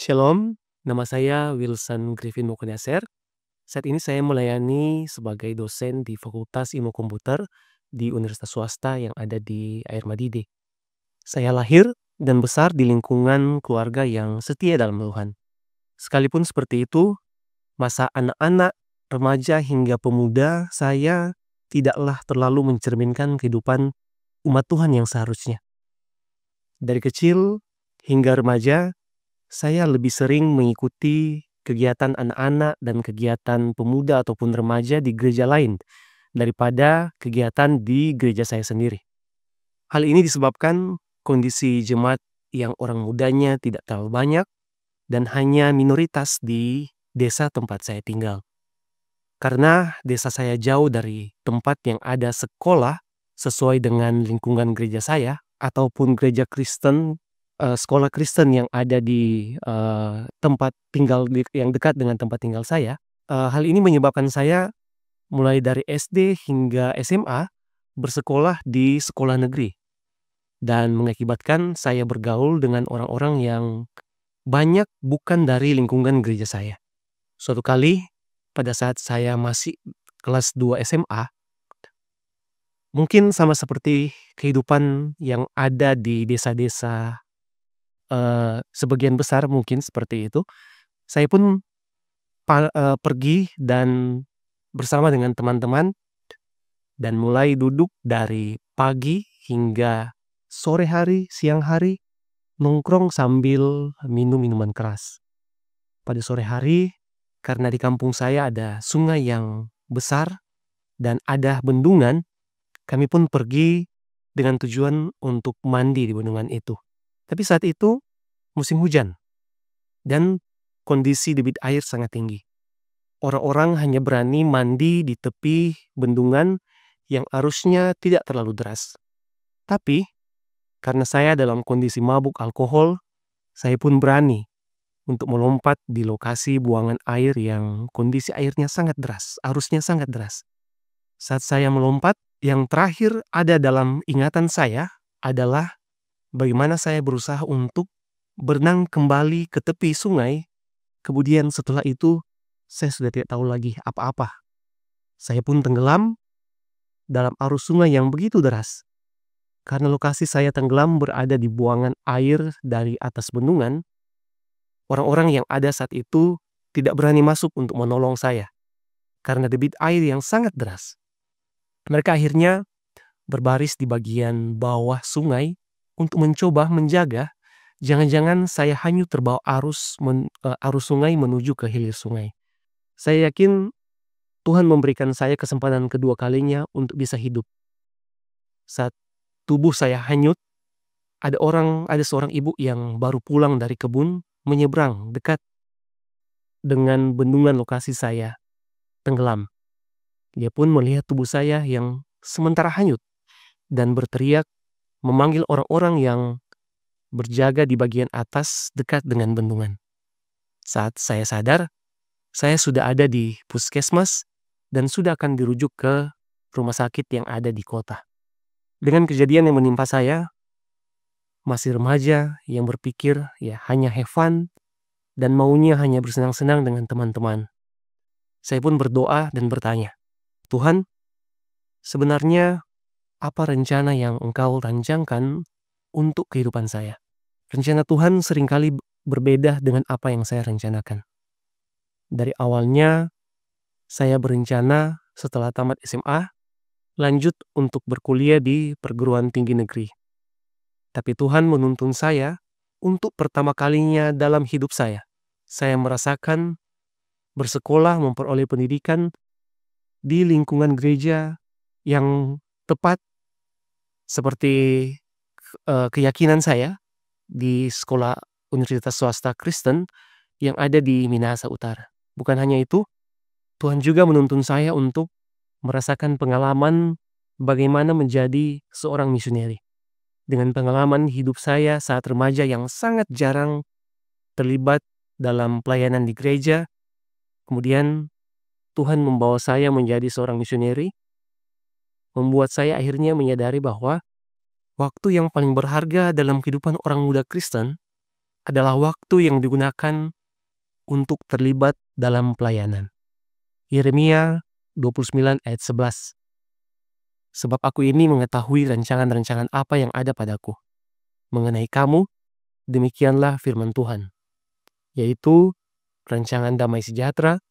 Shalom, nama saya Wilson Griffin Mukonyasser. Saat ini saya melayani sebagai dosen di Fakultas Ilmu Komputer di Universitas Swasta yang ada di Air Madidi. Saya lahir dan besar di lingkungan keluarga yang setia dalam Tuhan. Sekalipun seperti itu, masa anak-anak, remaja hingga pemuda saya tidaklah terlalu mencerminkan kehidupan umat Tuhan yang seharusnya. Dari kecil hingga remaja, saya lebih sering mengikuti kegiatan anak-anak dan kegiatan pemuda ataupun remaja di gereja lain daripada kegiatan di gereja saya sendiri. Hal ini disebabkan kondisi jemaat yang orang mudanya tidak terlalu banyak dan hanya minoritas di desa tempat saya tinggal. Karena desa saya jauh dari tempat yang ada sekolah sesuai dengan lingkungan gereja saya ataupun gereja Kristen, sekolah Kristen yang ada di tempat tinggal yang dekat dengan tempat tinggal saya. Hal ini menyebabkan saya mulai dari SD hingga SMA bersekolah di sekolah negeri dan mengakibatkan saya bergaul dengan orang-orang yang banyak bukan dari lingkungan gereja saya. Suatu kali pada saat saya masih kelas 2 SMA, mungkin sama seperti kehidupan yang ada di desa-desa sebagian besar mungkin seperti itu. Saya pun pergi dan bersama dengan teman-teman dan mulai duduk dari pagi hingga sore hari, siang hari, nongkrong sambil minum minuman keras. Pada sore hari, karena di kampung saya ada sungai yang besar dan ada bendungan, kami pun pergi dengan tujuan untuk mandi di bendungan itu. Tapi saat itu musim hujan dan kondisi debit air sangat tinggi. Orang-orang hanya berani mandi di tepi bendungan yang arusnya tidak terlalu deras. Tapi karena saya dalam kondisi mabuk alkohol, saya pun berani untuk melompat di lokasi buangan air yang kondisi airnya sangat deras, arusnya sangat deras. Saat saya melompat, yang terakhir ada dalam ingatan saya adalah bagaimana saya berusaha untuk berenang kembali ke tepi sungai. Kemudian setelah itu, saya sudah tidak tahu lagi apa-apa. Saya pun tenggelam dalam arus sungai yang begitu deras. Karena lokasi saya tenggelam berada di buangan air dari atas bendungan, orang-orang yang ada saat itu tidak berani masuk untuk menolong saya. Karena debit air yang sangat deras. Mereka akhirnya berbaris di bagian bawah sungai untuk mencoba menjaga jangan-jangan saya hanyut terbawa arus sungai menuju ke hilir sungai. Saya yakin Tuhan memberikan saya kesempatan kedua kalinya untuk bisa hidup. Saat tubuh saya hanyut, ada seorang ibu yang baru pulang dari kebun menyeberang dekat dengan bendungan lokasi saya tenggelam. Dia pun melihat tubuh saya yang sementara hanyut dan berteriak memanggil orang-orang yang berjaga di bagian atas dekat dengan bendungan. Saat saya sadar, saya sudah ada di puskesmas dan sudah akan dirujuk ke rumah sakit yang ada di kota. Dengan kejadian yang menimpa saya, masih remaja yang berpikir ya hanya have fun dan maunya hanya bersenang-senang dengan teman-teman. Saya pun berdoa dan bertanya, Tuhan, sebenarnya apa rencana yang Engkau rancangkan untuk kehidupan saya? Rencana Tuhan seringkali berbeda dengan apa yang saya rencanakan. Dari awalnya, saya berencana setelah tamat SMA, lanjut untuk berkuliah di perguruan tinggi negeri. Tapi Tuhan menuntun saya untuk pertama kalinya dalam hidup saya. Saya merasakan bersekolah memperoleh pendidikan di lingkungan gereja yang tepat seperti keyakinan saya di sekolah Universitas Swasta Kristen yang ada di Minahasa Utara. Bukan hanya itu, Tuhan juga menuntun saya untuk merasakan pengalaman bagaimana menjadi seorang misioneri. Dengan pengalaman hidup saya saat remaja yang sangat jarang terlibat dalam pelayanan di gereja, kemudian Tuhan membawa saya menjadi seorang misioneri, membuat saya akhirnya menyadari bahwa waktu yang paling berharga dalam kehidupan orang muda Kristen adalah waktu yang digunakan untuk terlibat dalam pelayanan. Yeremia 29 ayat 11. Sebab aku ini mengetahui rancangan-rancangan apa yang ada padaku mengenai kamu, demikianlah firman Tuhan, yaitu rancangan damai sejahtera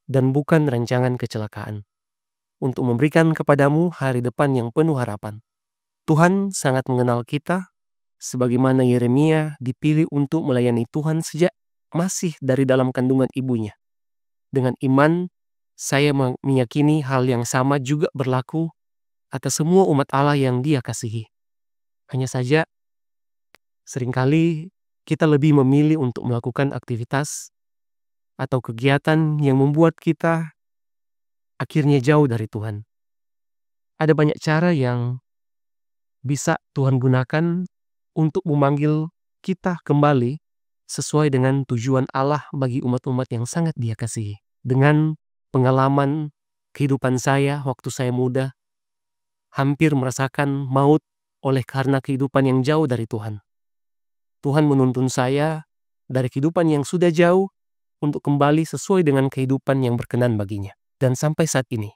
dan bukan rancangan kecelakaan, untuk memberikan kepadamu hari depan yang penuh harapan. Tuhan sangat mengenal kita, sebagaimana Yeremia dipilih untuk melayani Tuhan sejak masih dari dalam kandungan ibunya. Dengan iman, saya meyakini hal yang sama juga berlaku atas semua umat Allah yang Dia kasihi. Hanya saja, seringkali kita lebih memilih untuk melakukan aktivitas atau kegiatan yang membuat kita akhirnya jauh dari Tuhan. Ada banyak cara yang bisa Tuhan gunakan untuk memanggil kita kembali sesuai dengan tujuan Allah bagi umat-umat yang sangat Dia kasihi. Dengan pengalaman kehidupan saya waktu saya muda, hampir merasakan maut oleh karena kehidupan yang jauh dari Tuhan. Tuhan menuntun saya dari kehidupan yang sudah jauh untuk kembali sesuai dengan kehidupan yang berkenan baginya. Dan sampai saat ini,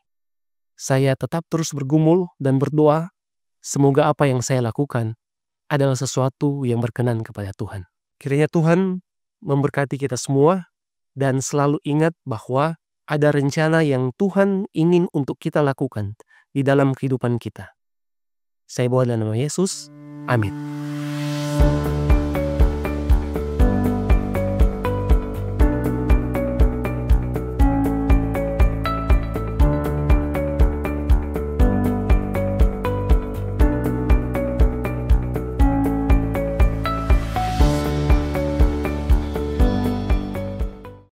saya tetap terus bergumul dan berdoa, semoga apa yang saya lakukan adalah sesuatu yang berkenan kepada Tuhan. Kiranya Tuhan memberkati kita semua dan selalu ingat bahwa ada rencana yang Tuhan ingin untuk kita lakukan di dalam kehidupan kita. Saya berdoa dalam nama Yesus. Amin.